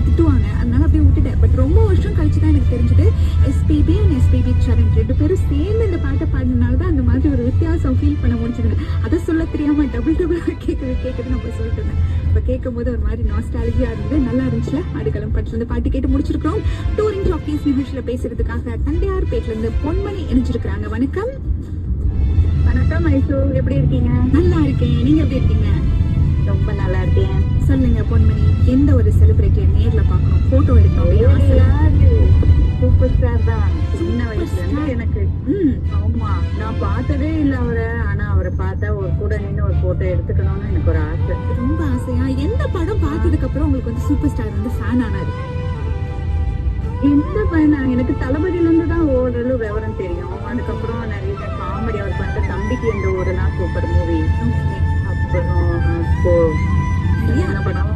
கொஞ்சம் திட்டுவாங்க, அதனால அப்படியே விட்டுட்டேன். பட் ரொம்ப வருஷம் கழிச்சு தான் எனக்கு தெரிஞ்சது எஸ்பிபி அண்ட் எஸ்பிபி சரண் 2 பேரும் சேர்ந்து இந்த பாட்டை பாடினால தான் அந்த மாதிரி ஒரு வித்தியாசம் ஃபீல் பண்ண முடிஞ்சது. அதை சொல்ல தெரியாம டபுள் கேட்குது நம்ம சொல்லிட்டு இருந்தேன். இப்போ கேட்கும் போது ஒரு மாதிரி நாஸ்டாலஜியா இருந்தது, நல்லா இருந்துச்சுல. அடுக்களம் படத்துல இருந்து பாட்டு கேட்டு முடிச்சிருக்கிறோம். டூரிங் டாக்கீஸ் நிகழ்ச்சியில பேசுறதுக்காக தண்டையார்பேட்ல இருந்து பொன்மணி இணைஞ்சிருக்கிறாங்க. வணக்கம். வணக்கம் ஐசு, எப்படி இருக்கீங்க? நல்லா இருக்கேன், நீங்க எப்படி இருக்கீங்க? ரொம்ப நல்லா இருக்கேன். சொல்லுங்க பொன்மணி, எந்த ஒரு செலிபிரிட்டியை நேர்ல பார்க்கணும், போட்டோ எடுக்கணும்? சூப்பர் ஸ்டார் தான். சின்ன வயசுல இருந்து எனக்கு ஆமா, நான் பார்த்ததே இல்ல அவரை. ஆனா அவரை பார்த்தா ஒரு கூட நின்று ஒரு போட்டோ எடுத்துக்கணும்னு எனக்கு ஒரு ஆசை. ரொம்ப ஆசையா? எந்த படம் பார்த்ததுக்கு அப்புறம் உங்களுக்கு வந்து சூப்பர் ஸ்டார் வந்து ஃபேன் ஆனாரு? எந்த பையன், எனக்கு தளபதியில இருந்து தான் ஓரளவு விவரம் தெரியும். அதுக்கப்புறம் நிறைய காமெடி அவர் பண்ண தம்பிக்கு எந்த ஊரெல்லாம் சூப்பர் மூவி. அப்புறம் இப்போ என்ன படம்